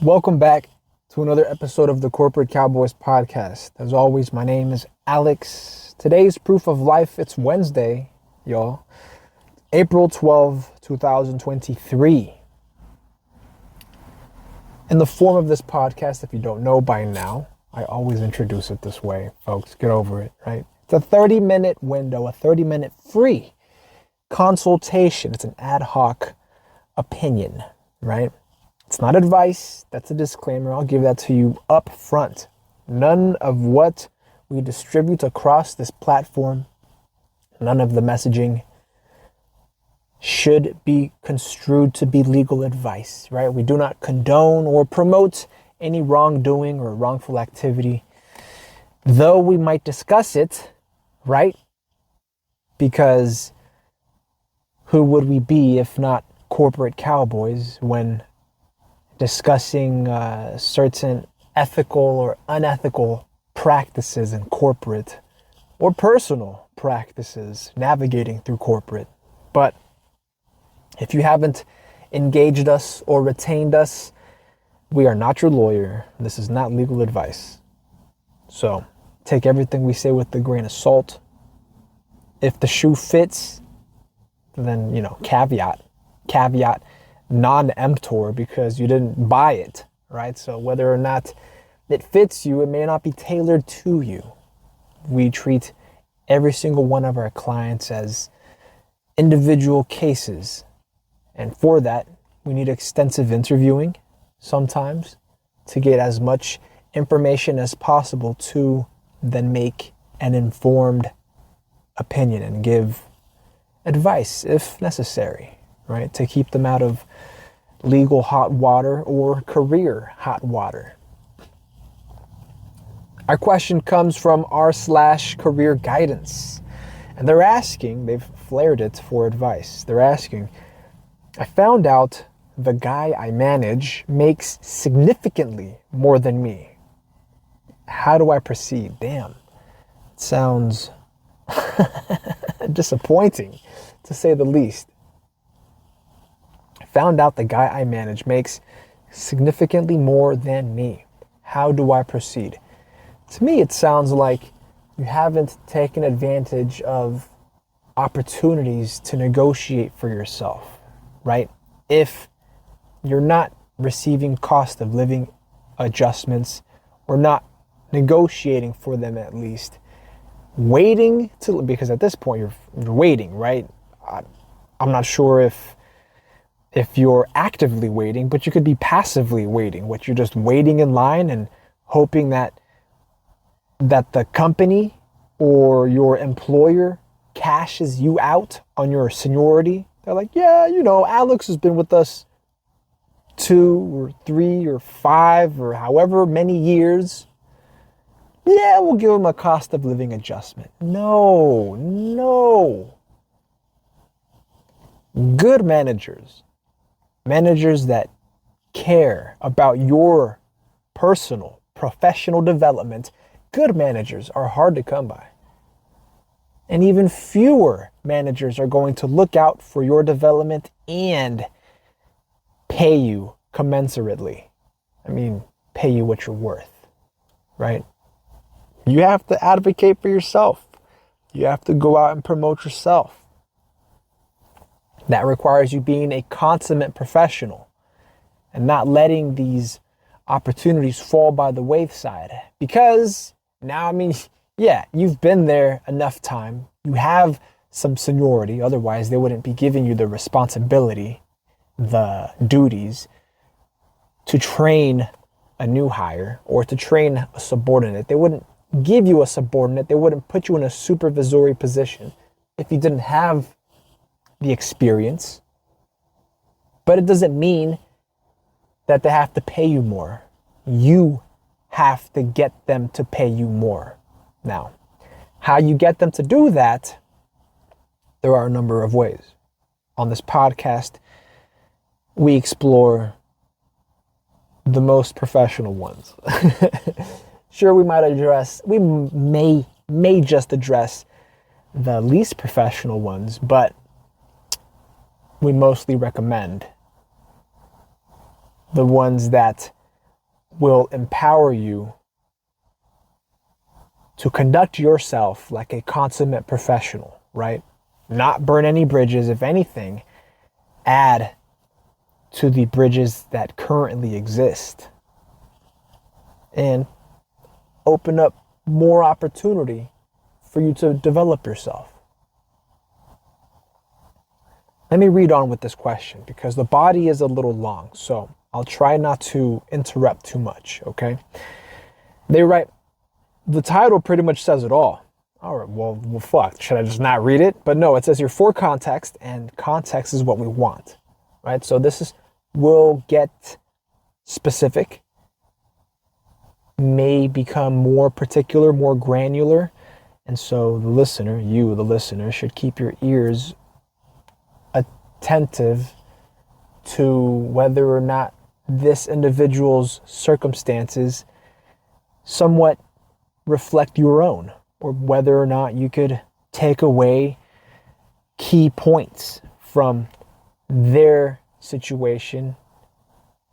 Welcome back to another episode of the Corporate Cowboys podcast. As always, my name is Alex. Today's proof of life, it's Wednesday, y'all. April 12, 2023. In the form of this podcast, if you don't know by now, I always introduce it this way, folks. Get over it, right? It's a 30-minute window, a 30-minute free consultation. It's an ad hoc opinion, right? It's not advice. That's a disclaimer. I'll give that to you up front. None of what we distribute across this platform, none of the messaging should be construed to be legal advice, right? We do not condone or promote any wrongdoing or wrongful activity, though we might discuss it, right? Because who would we be if not corporate cowboys when discussing certain ethical or unethical practices in corporate or personal practices navigating through corporate. But if you haven't engaged us or retained us, we are not your lawyer. This is not legal advice. So take everything we say with a grain of salt. If the shoe fits, then, caveat, non-emptor, because you didn't buy it, right? So whether or not it fits you, it may not be tailored to you. We treat every single one of our clients as individual cases. And for that, we need extensive interviewing sometimes to get as much information as possible to then make an informed opinion and give advice if necessary, right? To keep them out of legal hot water or career hot water. Our question comes from r/career guidance. And they've flared it for advice. They're asking, I found out the guy I manage makes significantly more than me. How do I proceed? Damn, it sounds disappointing, to say the least. I found out the guy I manage makes significantly more than me. How do I proceed? To me, it sounds like you haven't taken advantage of opportunities to negotiate for yourself, right? If you're not receiving cost of living adjustments or not negotiating for them, at least because at this point you're waiting, right? I'm not sure if you're actively waiting, but you could be passively waiting, which you're just waiting in line and hoping that the company or your employer cashes you out on your seniority. They're like, yeah, Alex has been with us 2 or 3 or 5 or however many years. Yeah, we'll give him a cost of living adjustment. No. Good managers that care about your personal, professional development, good managers are hard to come by. And even fewer managers are going to look out for your development and pay you commensurately. Pay you what you're worth, right? You have to advocate for yourself. You have to go out and promote yourself. That requires you being a consummate professional and not letting these opportunities fall by the wayside. Because now, you've been there enough time. You have some seniority. Otherwise, they wouldn't be giving you the responsibility, the duties to train a new hire or to train a subordinate. They wouldn't give you a subordinate. They wouldn't put you in a supervisory position if you didn't have the experience. But it doesn't mean that they have to pay you more. You have to get them to pay you more. Now, how you get them to do that, there are a number of ways. On this podcast, we explore the most professional ones. Sure, we may just address the least professional ones, but we mostly recommend the ones that will empower you to conduct yourself like a consummate professional, right? Not burn any bridges. If anything, add to the bridges that currently exist and open up more opportunity for you to develop yourself. Let me read on with this question because the body is a little long, so I'll try not to interrupt too much, okay? They write, the title pretty much says it all. All right, well, fuck, should I just not read it? But no, it says here for context, and context is what we want, right? So we'll get specific, may become more particular, more granular. And so the listener, should keep your ears attentive to whether or not this individual's circumstances somewhat reflect your own, or whether or not you could take away key points from their situation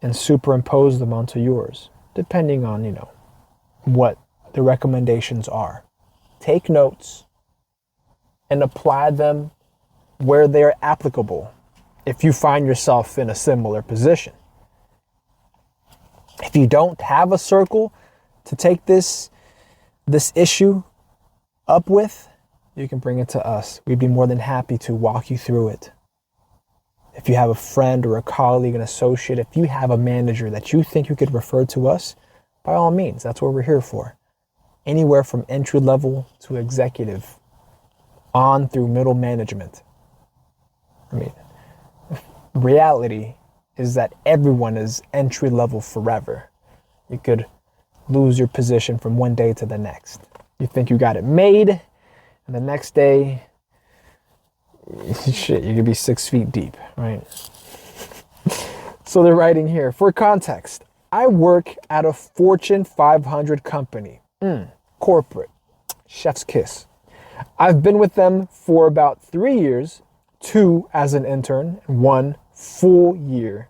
and superimpose them onto yours, depending on, what the recommendations are. Take notes and apply them where they're applicable if you find yourself in a similar position. If you don't have a circle to take this issue up with, you can bring it to us. We'd be more than happy to walk you through it. If you have a friend or a colleague, an associate, if you have a manager that you think you could refer to us, by all means, that's what we're here for. Anywhere from entry level to executive, on through middle management. I mean, reality is that everyone is entry level forever. You could lose your position from one day to the next. You think you got it made, and the next day, shit, you could be 6 feet deep, right? So they're writing here, for context, I work at a Fortune 500 company. Corporate. Chef's kiss. I've been with them for about 3 years, 2 as an intern, and 1 year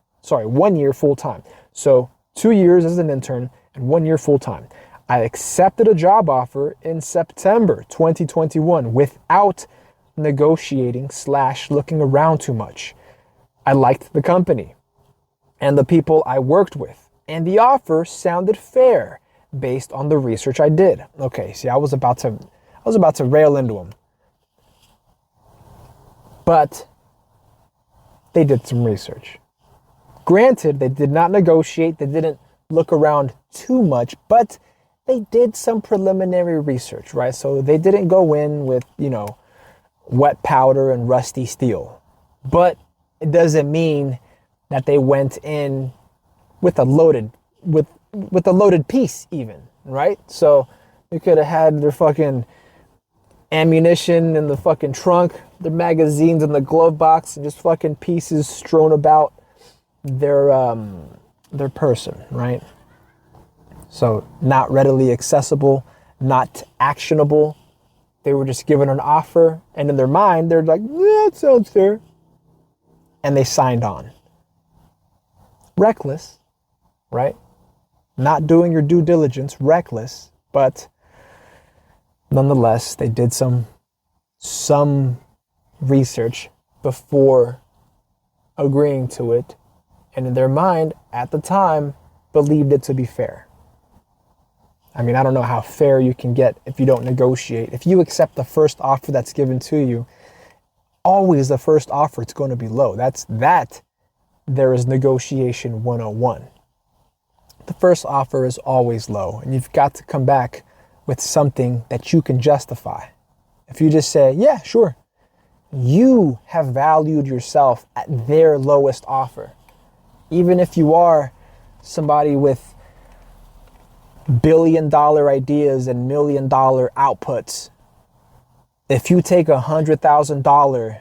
full time. So 2 years as an intern and 1 year full time. I accepted a job offer in September 2021 without negotiating / looking around too much. I liked the company and the people I worked with, and the offer sounded fair based on the research I did. Okay, see, I was about to rail into them. But they did some research. Granted, they did not negotiate, they didn't look around too much, but they did some preliminary research, right? So they didn't go in with, wet powder and rusty steel. But it doesn't mean that they went in with a loaded piece even, right? So they could have had their fucking ammunition in the fucking trunk, their magazines in the glove box, and just fucking pieces strewn about their person, right? So not readily accessible, not actionable. They were just given an offer, and in their mind, they're like, yeah, that sounds fair. And they signed on. Reckless, right? Not doing your due diligence, reckless, but nonetheless, they did some research before agreeing to it, and in their mind, at the time, believed it to be fair. I mean, I don't know how fair you can get if you don't negotiate. If you accept the first offer that's given to you, always the first offer, it's going to be low. There is negotiation 101. The first offer is always low, and you've got to come back with something that you can justify. If you just say, yeah, sure, you have valued yourself at their lowest offer. Even if you are somebody with $1 billion ideas and $1 million outputs, if you take $100,000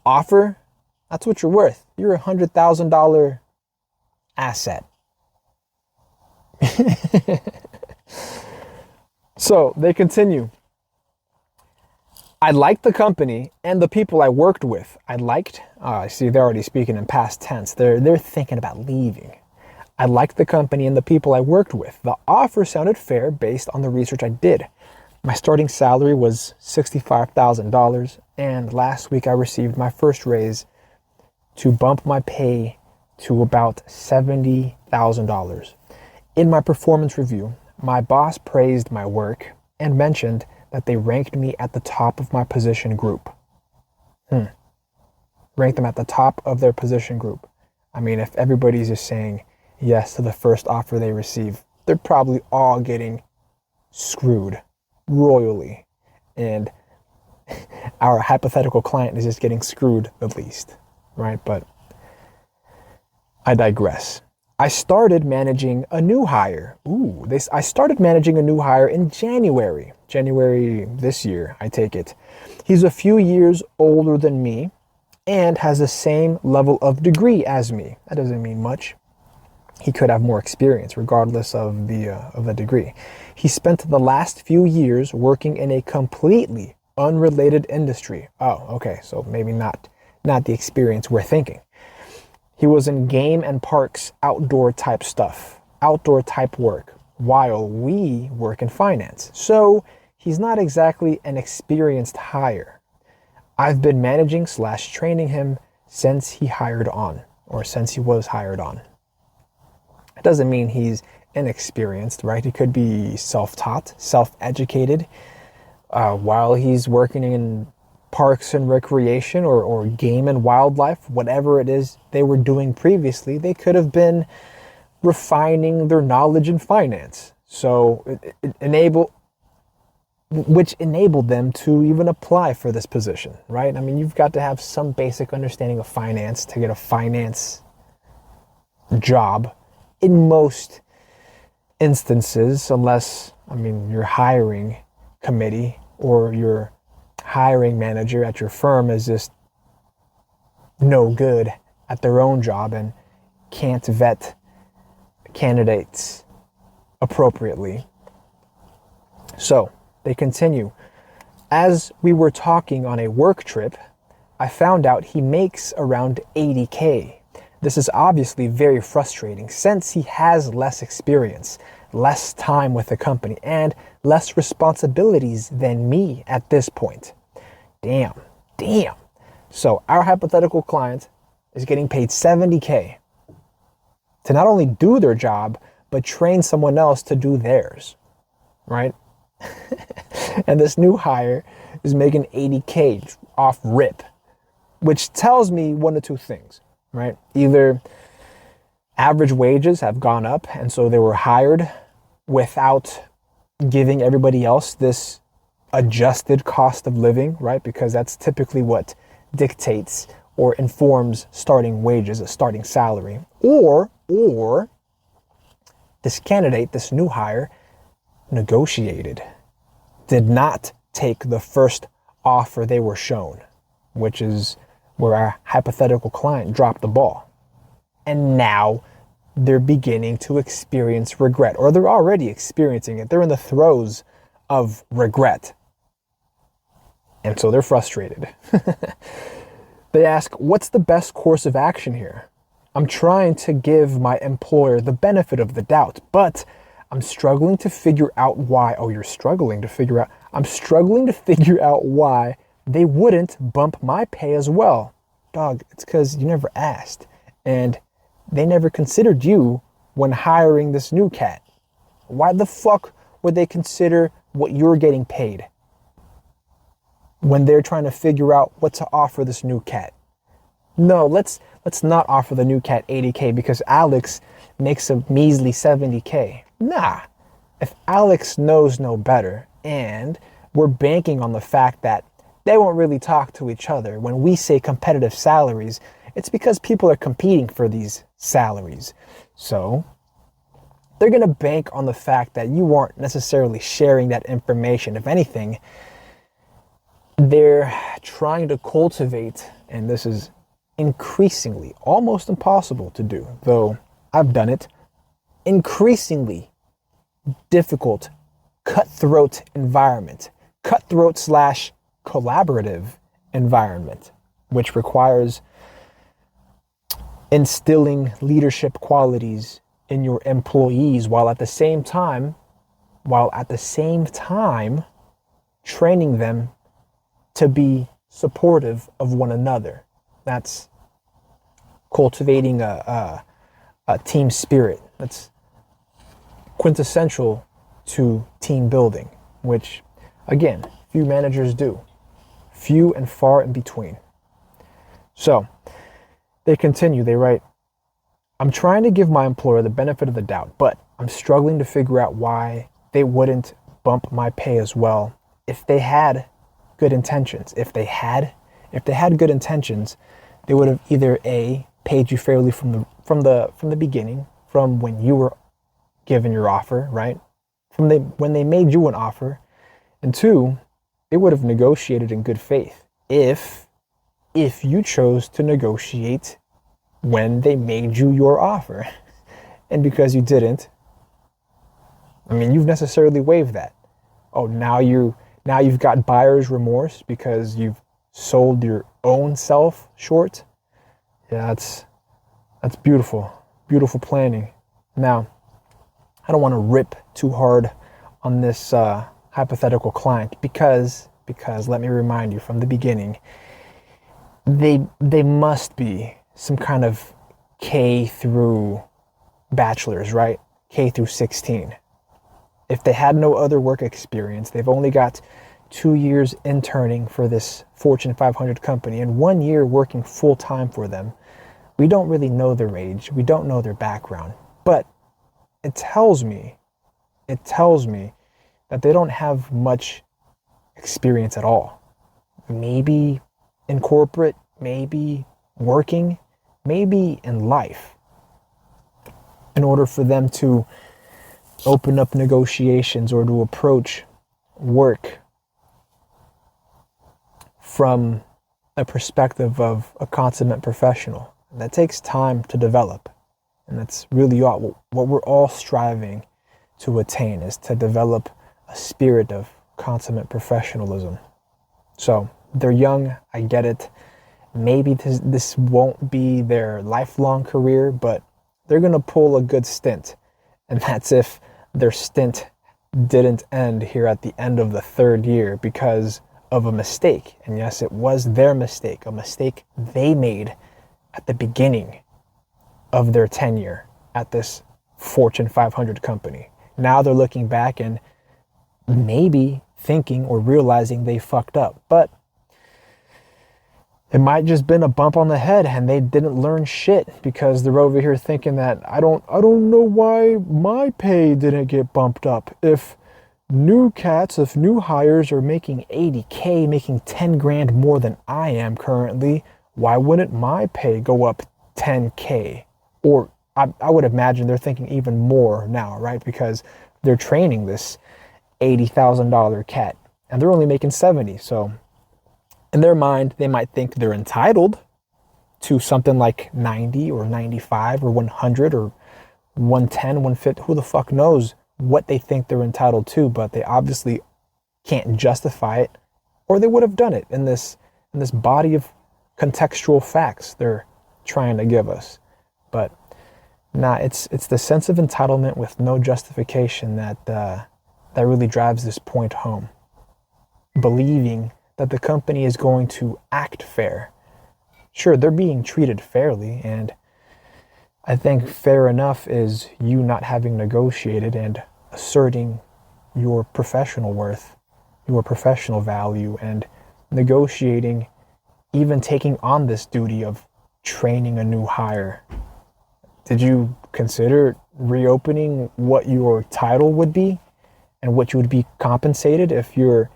offer, that's what you're worth. You're a $100,000 asset. So they continue. I liked the company and the people I worked with. I see they're already speaking in past tense. They're thinking about leaving. I liked the company and the people I worked with. The offer sounded fair based on the research I did. My starting salary was $65,000, and last week I received my first raise to bump my pay to about $70,000. In my performance review, my boss praised my work and mentioned that they ranked me at the top of my position group. Ranked them at the top of their position group. I mean, if everybody's just saying yes to the first offer they receive, they're probably all getting screwed royally. And our hypothetical client is just getting screwed the least, right? But I digress. I started managing a new hire. I started managing a new hire in January this year, I take it. He's a few years older than me and has the same level of degree as me. That doesn't mean much. He could have more experience regardless of the degree. He spent the last few years working in a completely unrelated industry. Oh, okay, so maybe not the experience we're thinking. He was in game and parks, outdoor type stuff, outdoor type work, while we work in finance. So he's not exactly an experienced hire. I've been managing / training him since he was hired on. It doesn't mean he's inexperienced, right? He could be self-taught, self-educated while he's working in parks and recreation or game and wildlife, whatever it is they were doing previously. They could have been refining their knowledge in finance. So which enabled them to even apply for this position, right? I mean, you've got to have some basic understanding of finance to get a finance job in most instances, unless, your hiring committee or your hiring manager at your firm is just no good at their own job and can't vet candidates appropriately. So they continue. As we were talking on a work trip, I found out he makes around $80K. This is obviously very frustrating since he has less experience, less time with the company, and less responsibilities than me at this point. Damn. So our hypothetical client is getting paid $70K to not only do their job, but train someone else to do theirs, right? And this new hire is making $80K off rip, which tells me one of two things, right? Either average wages have gone up, and so they were hired without giving everybody else this adjusted cost of living, right? Because that's typically what dictates or informs starting wages, a starting salary. Or this candidate, this new hire, negotiated, did not take the first offer they were shown, which is where our hypothetical client dropped the ball. And now they're beginning to experience regret, or they're already experiencing it. They're in the throes of regret. And so they're frustrated. They ask, what's the best course of action here? I'm trying to give my employer the benefit of the doubt, but I'm struggling to figure out why. Oh, you're struggling to figure out. I'm struggling to figure out why they wouldn't bump my pay as well. Dog, it's because you never asked. And they never considered you when hiring this new cat. Why the fuck would they consider what you're getting paid when they're trying to figure out what to offer this new cat? No, let's not offer the new cat $80K because Alex makes a measly $70K. Nah, if Alex knows no better and we're banking on the fact that they won't really talk to each other when we say competitive salaries, it's because people are competing for these salaries. So they're going to bank on the fact that you aren't necessarily sharing that information. If anything, they're trying to cultivate, and this is increasingly almost impossible to do, though I've done it, increasingly difficult, cutthroat environment, cutthroat / collaborative environment, which requires instilling leadership qualities in your employees while at the same time training them to be supportive of one another. That's cultivating a team spirit. That's quintessential to team building, which, again, few managers do. Few and far in between. So, they continue, they write, I'm trying to give my employer the benefit of the doubt, but I'm struggling to figure out why they wouldn't bump my pay as well if they had good intentions. If they had good intentions, they would have either A, paid you fairly from the beginning, from when you were given your offer, right? When they made you an offer, and two, they would have negotiated in good faith if you chose to negotiate when they made you your offer. And because you didn't, I mean, you've necessarily waived that. Oh, now you've got buyer's remorse because you've sold your own self short. Yeah, that's beautiful. Beautiful planning. Now, I don't want to rip too hard on this hypothetical client because let me remind you from the beginning, they must be some kind of K through bachelor's, right? K through 16. If they had no other work experience, they've only got 2 years interning for this Fortune 500 company and 1 year working full time for them. We don't really know their age. We don't know their background, but it tells me that they don't have much experience at all. Maybe in corporate, maybe working, maybe in life. In order for them to open up negotiations or to approach work from a perspective of a consummate professional. That takes time to develop. And that's really what we're all striving to attain, is to develop a spirit of consummate professionalism. So they're young, I get it. Maybe this won't be their lifelong career, but they're going to pull a good stint. And that's if their stint didn't end here at the end of the 3rd year because of a mistake. And yes, it was their mistake, a mistake they made at the beginning of their tenure at this Fortune 500 company. Now they're looking back and maybe thinking or realizing they fucked up. But it might just been a bump on the head and they didn't learn shit because they're over here thinking that I don't know why my pay didn't get bumped up. If new hires are making $80K, making 10 grand more than I am currently, why wouldn't my pay go up 10K? Or I would imagine they're thinking even more now, right? Because they're training this $80,000 cat and they're only making 70. So in their mind, they might think they're entitled to something like 90 or 95 or 100 or 110, 150. Who the fuck knows what they think they're entitled to, but they obviously can't justify it, or they would have done it in this body of contextual facts they're trying to give us. But it's the sense of entitlement with no justification that really drives this point home. Believing that the company is going to act fair. Sure, they're being treated fairly, and I think fair enough is you not having negotiated and asserting your professional worth, your professional value, and negotiating, even taking on this duty of training a new hire. Did you consider reopening what your title would be and what you would be compensated if you're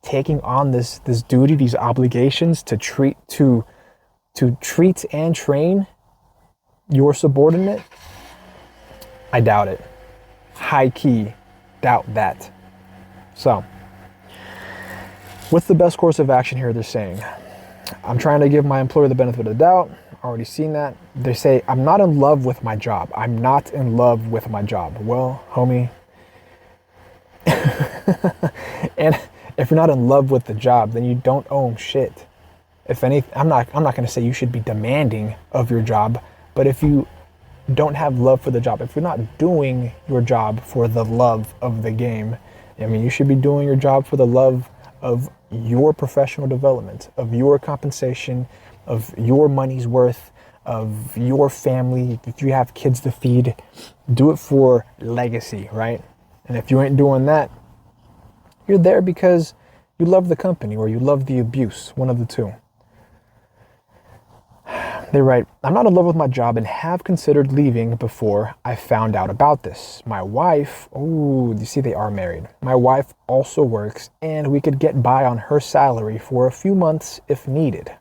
taking on this duty, these obligations to treat and train your subordinate? I doubt it. High key, doubt that. So, what's the best course of action here? They're saying, I'm trying to give my employer the benefit of the doubt. Already seen that. They say, I'm not in love with my job. I'm not in love with my job. Well, homie. And if you're not in love with the job, then you don't own shit. If anything, I'm not going to say you should be demanding of your job, but if you don't have love for the job, if you're not doing your job for the love of the game, I mean, you should be doing your job for the love of your professional development, of your compensation, of your money's worth, of your family. If you have kids to feed, do it for legacy, right? And if you ain't doing that, you're there because you love the company or you love the abuse, one of the two. They write, I'm not in love with my job and have considered leaving before I found out about this. My wife, you see they are married. My wife also works and we could get by on her salary for a few months if needed.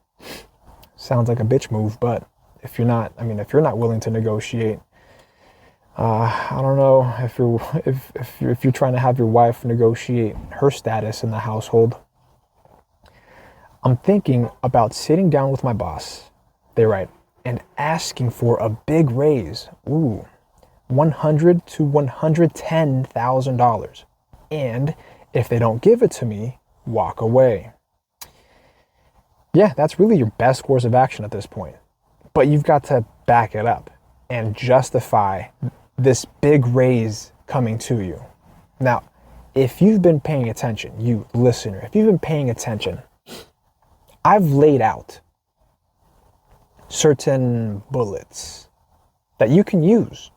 Sounds like a bitch move, but if you're not willing to negotiate, I don't know if you're trying to have your wife negotiate her status in the household. I'm thinking about sitting down with my boss, they write, and asking for a big raise. $100,000 to $110,000. And if they don't give it to me, walk away. Yeah, that's really your best course of action at this point. But you've got to back it up and justify this big raise coming to you. Now, if you've been paying attention, you listener, if you've been paying attention, I've laid out certain bullets that you can use.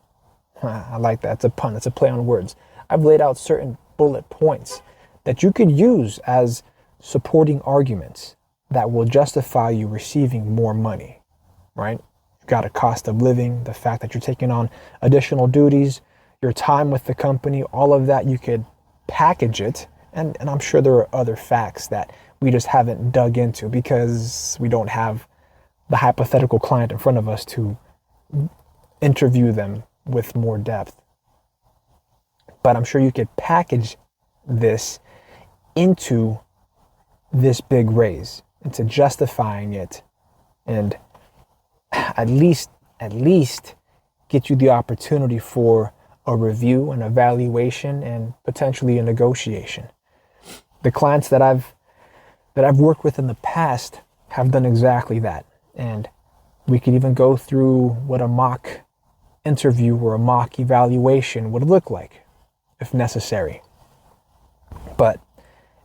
I like that. It's a pun. It's a play on words. I've laid out certain bullet points that you could use as supporting arguments that will justify you receiving more money, right? You've got a cost of living, the fact that you're taking on additional duties, your time with the company, all of that, you could package it. And I'm sure there are other facts that we just haven't dug into because we don't have the hypothetical client in front of us to interview them with more depth. But I'm sure you could package this into this big raise, into justifying it, and at least get you the opportunity for a review, an evaluation, and potentially a negotiation. The clients that I've worked with in the past have done exactly that. And we could even go through what a mock interview or a mock evaluation would look like if necessary. But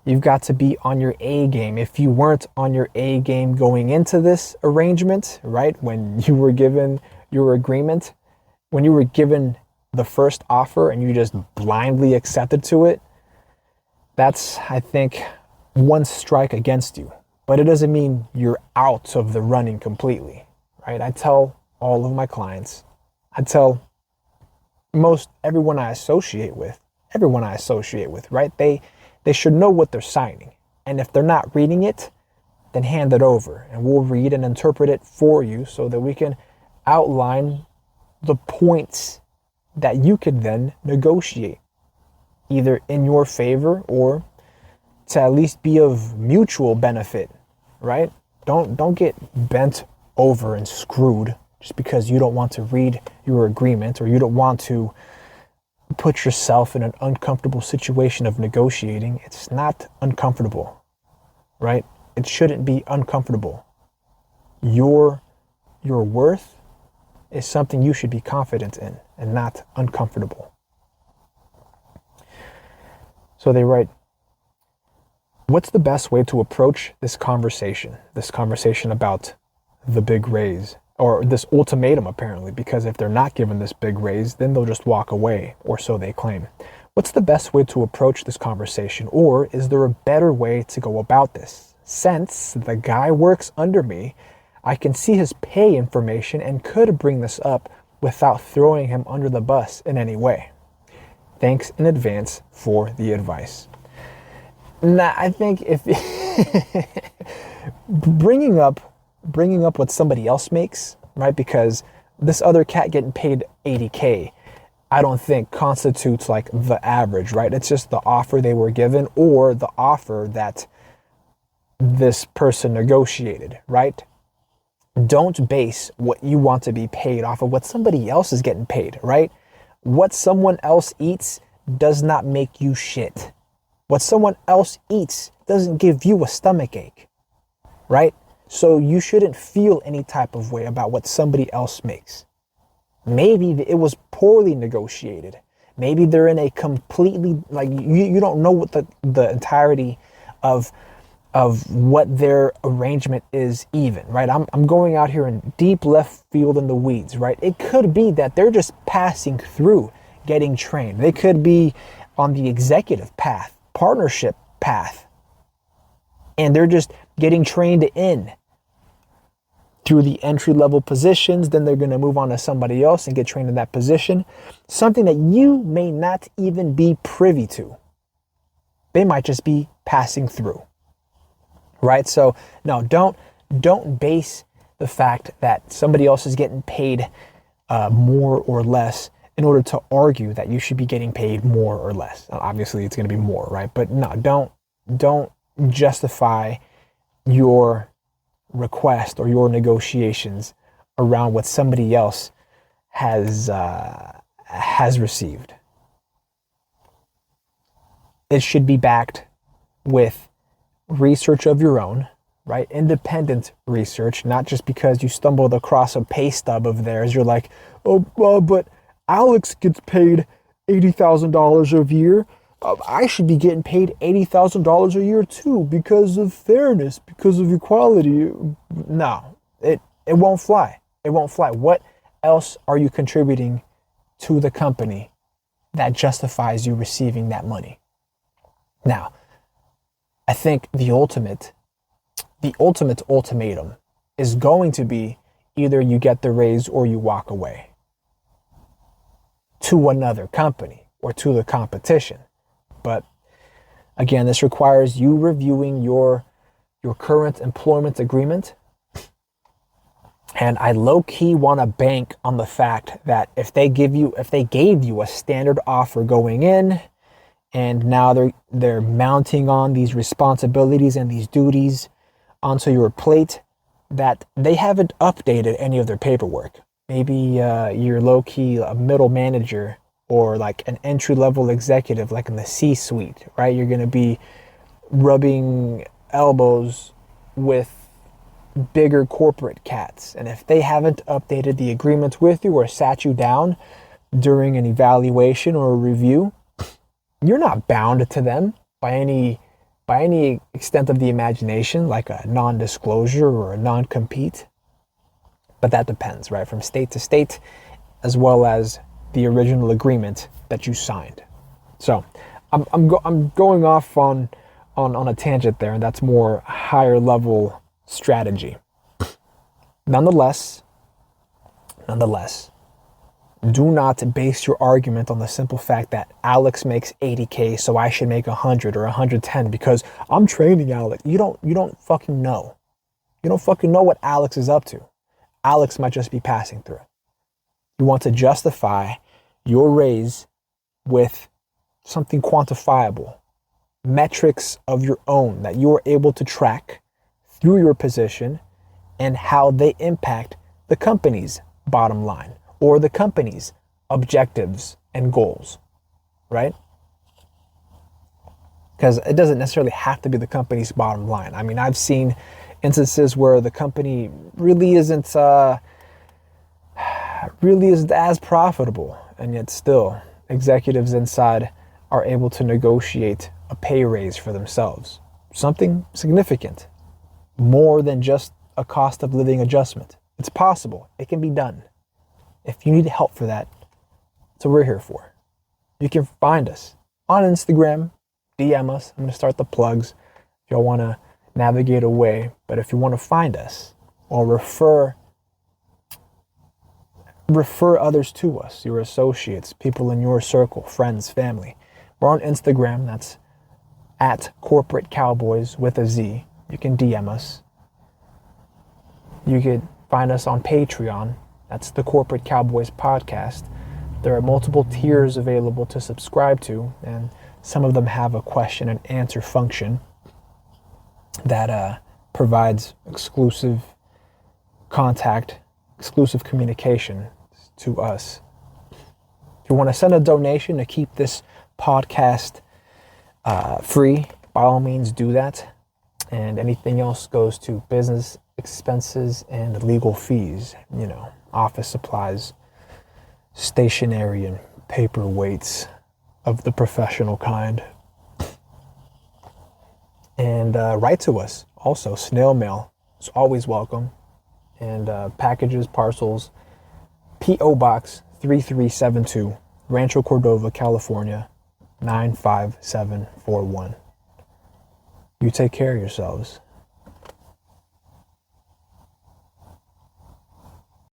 you've got to be on your A game. If you weren't on your A game going into this arrangement, right, when you were given your agreement, when you were given the first offer and you just blindly accepted to it, that's, I think, one strike against you. But it doesn't mean you're out of the running completely, right? I tell all of my clients, I tell everyone I associate with, right? They should know what they're signing. And if they're not reading it, then hand it over and we'll read and interpret it for you so that we can outline the points that you could then negotiate, either in your favor or to at least be of mutual benefit, right? Don't get bent over and screwed just because you don't want to read your agreement or you don't want to put yourself in an uncomfortable situation of negotiating. It's not uncomfortable, right? It shouldn't be uncomfortable. Your worth is something you should be confident in and not uncomfortable. So they write, what's the best way to approach this conversation about the big raise, or this ultimatum apparently, because if they're not given this big raise, then they'll just walk away, or so they claim. What's the best way to approach this conversation, or is there a better way to go about this? Since the guy works under me, I can see his pay information and could bring this up without throwing him under the bus in any way. Thanks in advance for the advice. Now, I think if bringing up what somebody else makes, right? Because this other cat getting paid $80K, I don't think constitutes like the average, right? It's just the offer they were given or the offer that this person negotiated, right? Don't base what you want to be paid off of what somebody else is getting paid, right? What someone else eats does not make you shit. What someone else eats doesn't give you a stomach ache, right? So you shouldn't feel any type of way about what somebody else makes. Maybe it was poorly negotiated. Maybe they're in a completely, like, you don't know what the entirety of what their arrangement is even, right? I'm going out here in deep left field in the weeds, right? It could be that they're just passing through getting trained. They could be on the executive path, partnership path, and they're just getting trained in through the entry-level positions. Then they're going to move on to somebody else and get trained in that position. Something that you may not even be privy to. They might just be passing through. Right? So no, don't base the fact that somebody else is getting paid more or less in order to argue that you should be getting paid more or less. Obviously, it's going to be more, right? But no, don't justify your request or your negotiations around what somebody else has received. It should be backed with research of your own, right? Independent research, not just because you stumbled across a pay stub of theirs. You're like, oh, but Alex gets paid $80,000 a year. I should be getting paid $80,000 a year too because of fairness, because of equality. No, it won't fly. It won't fly. What else are you contributing to the company that justifies you receiving that money? Now, I think the ultimate ultimatum is going to be either you get the raise or you walk away to another company or to the competition. But again, this requires you reviewing your current employment agreement. And I low-key want to bank on the fact that if they gave you a standard offer going in, and now they're mounting on these responsibilities and these duties onto your plate, that they haven't updated any of their paperwork. Maybe you're low-key a middle manager or like an entry-level executive, like in the C-suite, right? You're going to be rubbing elbows with bigger corporate cats. And if they haven't updated the agreement with you or sat you down during an evaluation or a review, you're not bound to them by any extent of the imagination, like a non-disclosure or a non-compete. But that depends, right? From state to state, as well as the original agreement that you signed. So I'm going off on a tangent there, and that's more higher level strategy. Nonetheless, do not base your argument on the simple fact that Alex makes 80K, so I should make 100 or 110 because I'm training Alex. You don't fucking know. You don't fucking know what Alex is up to. Alex might just be passing through. You want to justify your raise with something quantifiable, metrics of your own that you are able to track through your position and how they impact the company's bottom line or the company's objectives and goals, right? Because it doesn't necessarily have to be the company's bottom line. I mean, I've seen instances where the company really isn't as profitable, and yet still executives inside are able to negotiate a pay raise for themselves. Something significant, more than just a cost of living adjustment. It's possible. It can be done. If you need help for that, that's what we're here for. You can find us on Instagram, DM us. I'm going to start the plugs if y'all want to navigate away. But if you want to find us or refer others to us, your associates, people in your circle, friends, family. We're on Instagram. That's at Corporate Cowboys with a Z. You can DM us. You could find us on Patreon. That's the Corporate Cowboys podcast. There are multiple tiers available to subscribe to, and some of them have a question and answer function that provides exclusive contact, exclusive communication to us. If you want to send a donation to keep this podcast free, by all means do that. And anything else goes to business expenses and legal fees, office supplies, stationery and paperweights of the professional kind. And write to us. Also, snail mail is always welcome. And packages, parcels, P.O. Box 3372, Rancho Cordova, California, 95741. You take care of yourselves.